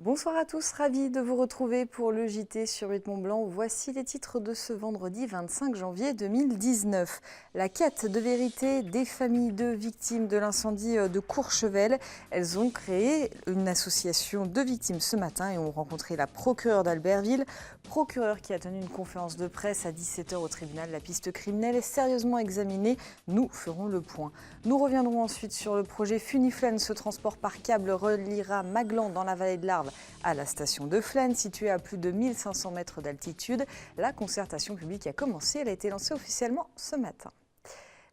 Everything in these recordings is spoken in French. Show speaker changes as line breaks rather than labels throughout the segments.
Bonsoir à tous, ravi de vous retrouver pour le JT sur 8 Mont-Blanc. Voici les titres de ce vendredi 25 janvier 2019. La quête de vérité des familles de victimes de l'incendie de Courchevel. Elles ont créé une association de victimes ce matin et ont rencontré la procureure d'Albertville. Procureure qui a tenu une conférence de presse à 17 h au tribunal. La piste criminelle est sérieusement examinée. Nous ferons le point. Nous reviendrons ensuite sur le projet Funiflen. Ce transport par câble reliera Maglan dans la vallée de l'Arve à la station de Flaine, située à plus de 1500 mètres d'altitude. La concertation publique a commencé, elle a été lancée officiellement ce matin.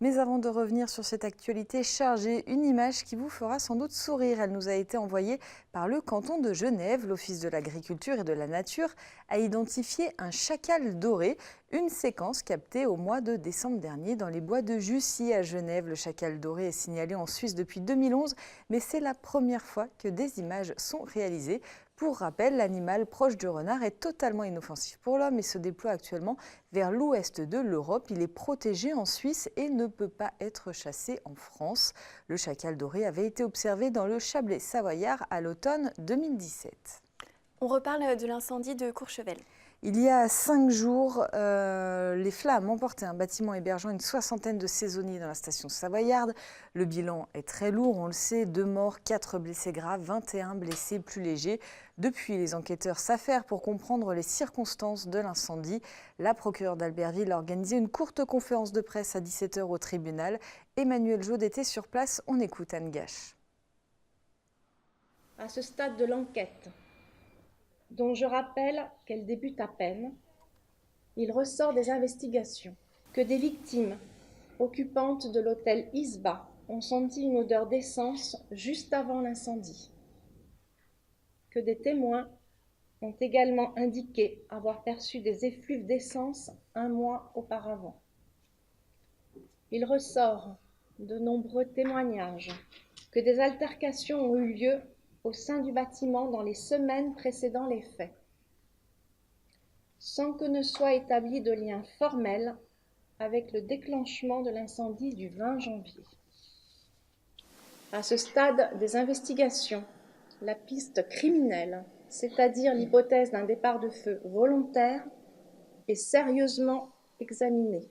Mais avant de revenir sur cette actualité chargée, une image qui vous fera sans doute sourire. Elle nous a été envoyée par le canton de Genève. L'Office de l'agriculture et de la nature a identifié un chacal doré. Une séquence captée au mois de décembre dernier dans les bois de Jussy à Genève. Le chacal doré est signalé en Suisse depuis 2011, mais c'est la première fois que des images sont réalisées. Pour rappel, l'animal proche du renard est totalement inoffensif pour l'homme et se déploie actuellement vers l'ouest de l'Europe. Il est protégé en Suisse et ne peut pas être chassé en France. Le chacal doré avait été observé dans le Chablais savoyard à l'automne 2017.
On reparle de l'incendie de Courchevel.
Il y a 5 jours, les flammes emportaient un bâtiment hébergeant une soixantaine de saisonniers dans la station savoyarde. Le bilan est très lourd, on le sait, 2 morts, 4 blessés graves, 21 blessés plus légers. Depuis, les enquêteurs s'affairent pour comprendre les circonstances de l'incendie. La procureure d'Albertville a organisé une courte conférence de presse à 17 h au tribunal. Emmanuel Jaude était sur place, on écoute Anne Gache.
À ce stade de l'enquête, dont je rappelle qu'elle débute à peine, il ressort des investigations que des victimes occupantes de l'hôtel Isba ont senti une odeur d'essence juste avant l'incendie, que des témoins ont également indiqué avoir perçu des effluves d'essence un mois auparavant. Il ressort de nombreux témoignages que des altercations ont eu lieu au sein du bâtiment dans les semaines précédant les faits, sans que ne soit établi de lien formel avec le déclenchement de l'incendie du 20 janvier. À ce stade des investigations, la piste criminelle, c'est-à-dire l'hypothèse d'un départ de feu volontaire, est sérieusement examinée.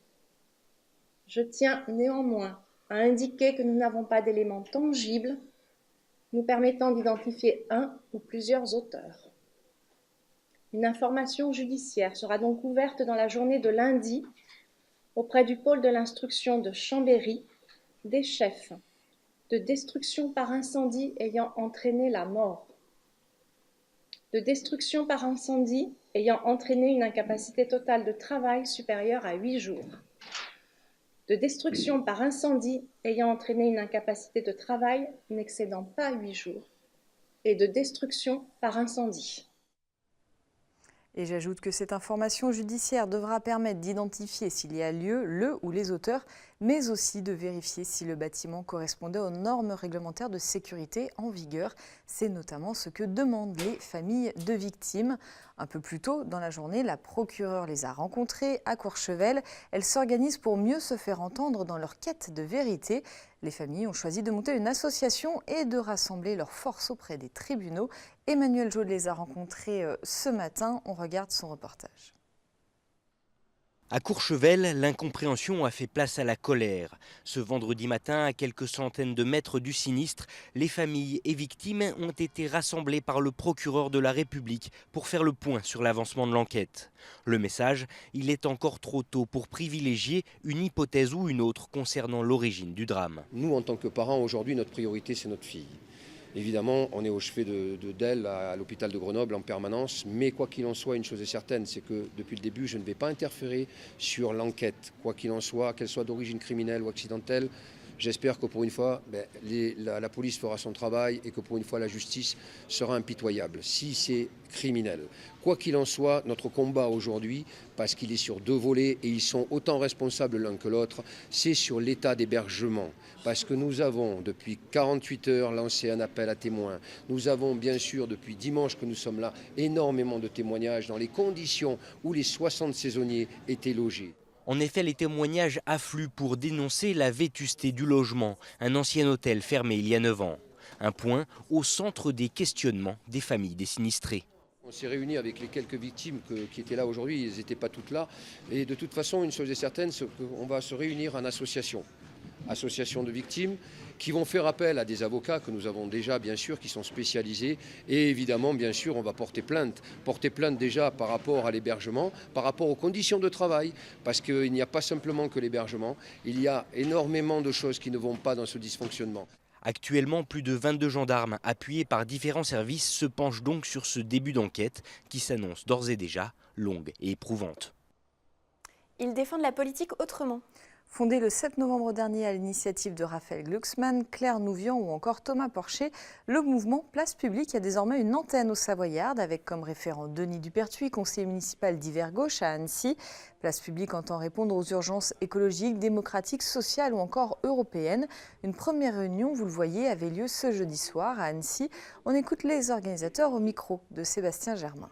Je tiens néanmoins à indiquer que nous n'avons pas d'éléments tangibles nous permettant d'identifier un ou plusieurs auteurs. Une information judiciaire sera donc ouverte dans la journée de lundi auprès du pôle de l'instruction de Chambéry des chefs de destruction par incendie ayant entraîné la mort, de destruction par incendie ayant entraîné une incapacité totale de travail supérieure à 8 jours, de destruction par incendie ayant entraîné une incapacité de travail n'excédant pas 8 jours, et de destruction par incendie.
Et j'ajoute que cette information judiciaire devra permettre d'identifier s'il y a lieu, le ou les auteurs, mais aussi de vérifier si le bâtiment correspondait aux normes réglementaires de sécurité en vigueur. C'est notamment ce que demandent les familles de victimes. Un peu plus tôt dans la journée, la procureure les a rencontrées à Courchevel. Elles s'organisent pour mieux se faire entendre dans leur quête de vérité. Les familles ont choisi de monter une association et de rassembler leurs forces auprès des tribunaux. Emmanuel Jaude les a rencontrés ce matin. On regarde son reportage.
À Courchevel, l'incompréhension a fait place à la colère. Ce vendredi matin, à quelques centaines de mètres du sinistre, les familles et victimes ont été rassemblées par le procureur de la République pour faire le point sur l'avancement de l'enquête. Le message, il est encore trop tôt pour privilégier une hypothèse ou une autre concernant l'origine du drame.
Nous, en tant que parents, aujourd'hui, notre priorité, c'est notre fille. Évidemment, on est au chevet d'elle à l'hôpital de Grenoble en permanence, mais quoi qu'il en soit, une chose est certaine, c'est que depuis le début, je ne vais pas interférer sur l'enquête. Quoi qu'il en soit, qu'elle soit d'origine criminelle ou accidentelle, j'espère que pour une fois, la police fera son travail et que pour une fois, la justice sera impitoyable. Si c'est criminel. Quoi qu'il en soit, notre combat aujourd'hui, parce qu'il est sur 2 volets et ils sont autant responsables l'un que l'autre, c'est sur l'état d'hébergement. Parce que nous avons, depuis 48 heures, lancé un appel à témoins. Nous avons, bien sûr, depuis dimanche que nous sommes là, énormément de témoignages dans les conditions où les 60 saisonniers étaient logés.
En effet, les témoignages affluent pour dénoncer la vétusté du logement, un ancien hôtel fermé il y a 9 ans. Un point au centre des questionnements des familles des sinistrés.
On s'est réunis avec les quelques victimes qui étaient là aujourd'hui, ils n'étaient pas toutes là. Et de toute façon, une chose est certaine, c'est qu'on va se réunir en association de victimes, qui vont faire appel à des avocats que nous avons déjà, bien sûr, qui sont spécialisés. Et évidemment, bien sûr, on va porter plainte. Porter plainte déjà par rapport à l'hébergement, par rapport aux conditions de travail, parce qu'il n'y a pas simplement que l'hébergement, il y a énormément de choses qui ne vont pas dans ce dysfonctionnement.
Actuellement, plus de 22 gendarmes appuyés par différents services se penchent donc sur ce début d'enquête qui s'annonce d'ores et déjà longue et éprouvante.
Ils défendent la politique autrement.
Fondé le 7 novembre dernier à l'initiative de Raphaël Glucksmann, Claire Nouvian ou encore Thomas Porcher, le mouvement Place Publique a désormais une antenne au Savoyarde avec comme référent Denis Dupertuis, conseiller municipal d'Hiver Gauche à Annecy. Place Publique entend répondre aux urgences écologiques, démocratiques, sociales ou encore européennes. Une première réunion, vous le voyez, avait lieu ce jeudi soir à Annecy. On écoute les organisateurs au micro de Sébastien Germain.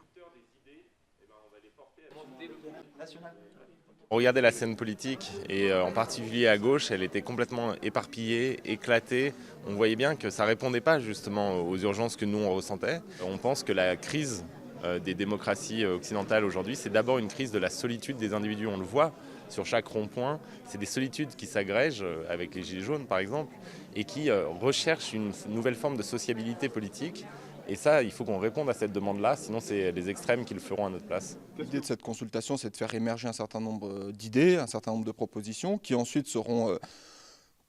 Regardez la scène politique et en particulier à gauche, elle était complètement éparpillée, éclatée. On voyait bien que ça ne répondait pas justement aux urgences que nous on ressentait. On pense que la crise des démocraties occidentales aujourd'hui, c'est d'abord une crise de la solitude des individus. On le voit sur chaque rond-point, c'est des solitudes qui s'agrègent avec les Gilets jaunes par exemple et qui recherchent une nouvelle forme de sociabilité politique. Et ça, il faut qu'on réponde à cette demande-là, sinon c'est les extrêmes qui le feront à notre place.
L'idée de cette consultation, c'est de faire émerger un certain nombre d'idées, un certain nombre de propositions, qui ensuite seront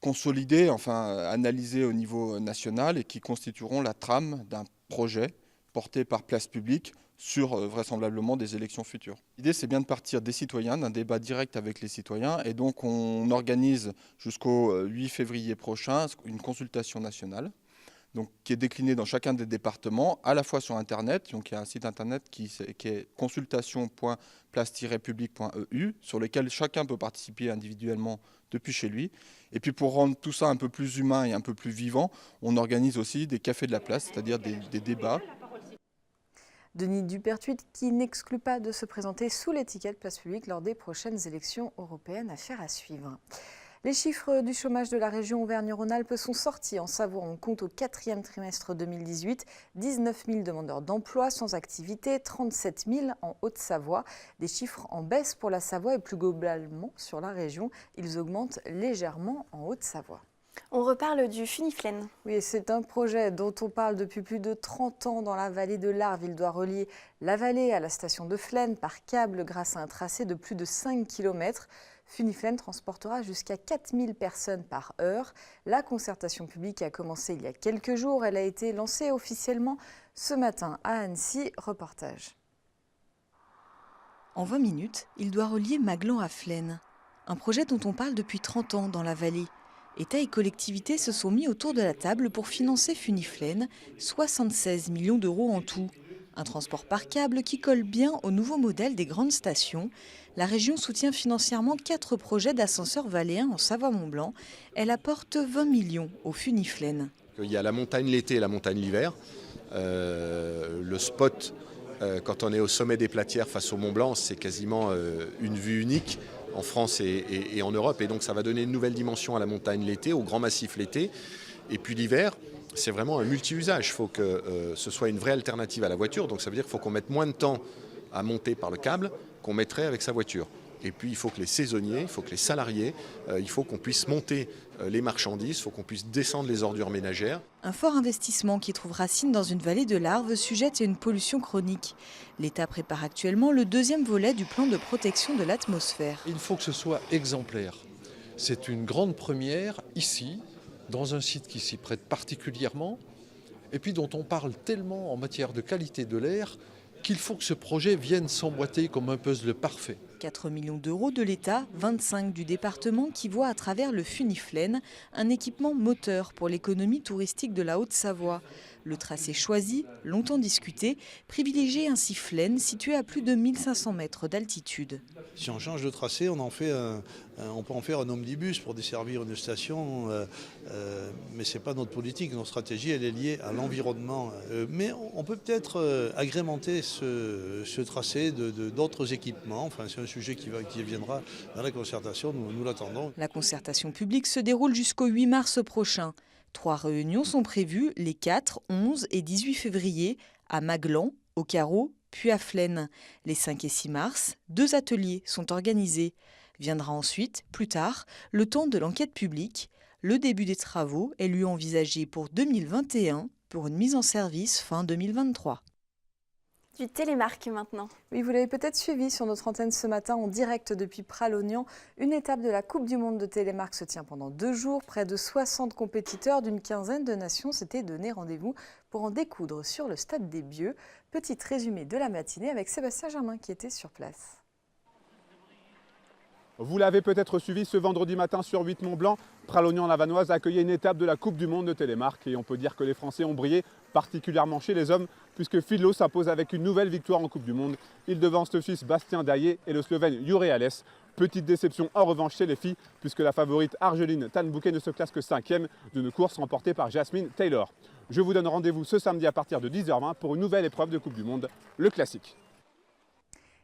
consolidées, enfin analysées au niveau national et qui constitueront la trame d'un projet porté par Place Publique sur vraisemblablement des élections futures. L'idée, c'est bien de partir des citoyens, d'un débat direct avec les citoyens, et donc on organise jusqu'au 8 février prochain une consultation nationale. Donc, qui est décliné dans chacun des départements, à la fois sur Internet. Donc, il y a un site Internet qui est consultation.place-public.eu, sur lequel chacun peut participer individuellement depuis chez lui. Et puis, pour rendre tout ça un peu plus humain et un peu plus vivant, on organise aussi des cafés de la place, c'est-à-dire des débats.
Denis Dupertuis qui n'exclut pas de se présenter sous l'étiquette Place Publique lors des prochaines élections européennes. Affaire à suivre. Les chiffres du chômage de la région Auvergne-Rhône-Alpes sont sortis en Savoie. On compte au 4e trimestre 2018 19 000 demandeurs d'emploi sans activité, 37 000 en Haute-Savoie. Des chiffres en baisse pour la Savoie et plus globalement sur la région. Ils augmentent légèrement en Haute-Savoie.
On reparle du Funiflène.
Oui, c'est un projet dont on parle depuis plus de 30 ans dans la vallée de l'Arve. Il doit relier la vallée à la station de Flaine par câble grâce à un tracé de plus de 5 km. Funiflène transportera jusqu'à 4000 personnes par heure. La concertation publique a commencé il y a quelques jours. Elle a été lancée officiellement ce matin à Annecy. Reportage. En 20 minutes, il doit relier Maglan à Flaine. Un projet dont on parle depuis 30 ans dans la vallée. État et collectivités se sont mis autour de la table pour financer Funiflène, 76 millions d'euros en tout. Un transport par câble qui colle bien au nouveau modèle des grandes stations. La région soutient financièrement 4 projets d'ascenseurs valléens en Savoie-Mont-Blanc. Elle apporte 20 millions au Funiflène.
Il y a la montagne l'été et la montagne l'hiver. Le spot, quand on est au sommet des Platières face au Mont-Blanc, c'est quasiment une vue unique en France et en Europe. Et donc ça va donner une nouvelle dimension à la montagne l'été, au grand massif l'été. Et puis l'hiver, c'est vraiment un multi-usage. Il faut que ce soit une vraie alternative à la voiture. Donc ça veut dire qu'il faut qu'on mette moins de temps à monter par le câble qu'on mettrait avec sa voiture. Et puis il faut que les saisonniers, il faut que les salariés, il faut qu'on puisse monter les marchandises, il faut qu'on puisse descendre les ordures ménagères.
Un fort investissement qui trouve racine dans une vallée de l'Arve sujette à une pollution chronique. L'État prépare actuellement le 2e volet du plan de protection de l'atmosphère.
Il faut que ce soit exemplaire. C'est une grande première ici, dans un site qui s'y prête particulièrement, et puis dont on parle tellement en matière de qualité de l'air, qu'il faut que ce projet vienne s'emboîter comme un puzzle parfait.
4 millions d'euros de l'État, 25 du département qui voit à travers le Funiflène un équipement moteur pour l'économie touristique de la Haute-Savoie. Le tracé choisi, longtemps discuté, privilégie ainsi Flaine, situé à plus de 1500 mètres d'altitude.
Si on change de tracé, on peut en faire un omnibus pour desservir une station, mais ce n'est pas notre politique. Notre stratégie, elle est liée à l'environnement. Mais on peut peut-être agrémenter ce tracé d'autres équipements. Enfin, c'est un sujet qui viendra dans la concertation, nous l'attendons.
La concertation publique se déroule jusqu'au 8 mars prochain. 3 réunions sont prévues les 4, 11 et 18 février à Maglan, au Carreau, puis à Flaine. Les 5 et 6 mars, 2 ateliers sont organisés. Viendra ensuite, plus tard, le temps de l'enquête publique. Le début des travaux est lui envisagé pour 2021, pour une mise en service fin 2023.
Du télémark maintenant.
Oui, vous l'avez peut-être suivi sur notre antenne ce matin en direct depuis Pralognan. Une étape de la Coupe du Monde de télémark se tient pendant 2 jours. Près de 60 compétiteurs d'une quinzaine de nations s'étaient donné rendez-vous pour en découdre sur le stade des Bieux. Petit résumé de la matinée avec Sébastien Germain qui était sur place.
Vous l'avez peut-être suivi ce vendredi matin sur 8 Mont-Blanc. Pralognan-la-Vanoise accueillait une étape de la Coupe du Monde de télémark et on peut dire que les Français ont brillé, particulièrement chez les hommes, puisque Fidlo s'impose avec une nouvelle victoire en Coupe du Monde. Il devance le Suisse Bastien Daillé et le Slovène Jure Ales. Petite déception en revanche chez les filles, puisque la favorite Argeline Tan-Bouquet ne se classe que 5e d'une course remportée par Jasmine Taylor. Je vous donne rendez-vous ce samedi à partir de 10h20 pour une nouvelle épreuve de Coupe du Monde, le classique.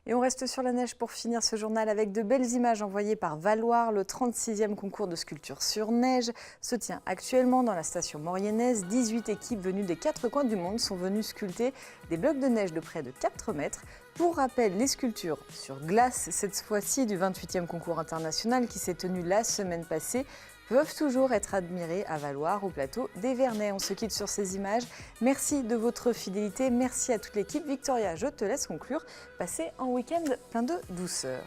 Et on reste sur la neige pour finir ce journal avec de belles images envoyées par Valoir. Le 36e concours de sculpture sur neige se tient actuellement dans la station mauriennaise. 18 équipes venues des 4 coins du monde sont venues sculpter des blocs de neige de près de 4 mètres. Pour rappel, les sculptures sur glace, cette fois-ci du 28e concours international qui s'est tenu la semaine passée, peuvent toujours être admirés à Valoir au plateau des Vernets. On se quitte sur ces images. Merci de votre fidélité. Merci à toute l'équipe. Victoria, je te laisse conclure. Passez un week-end plein de douceur.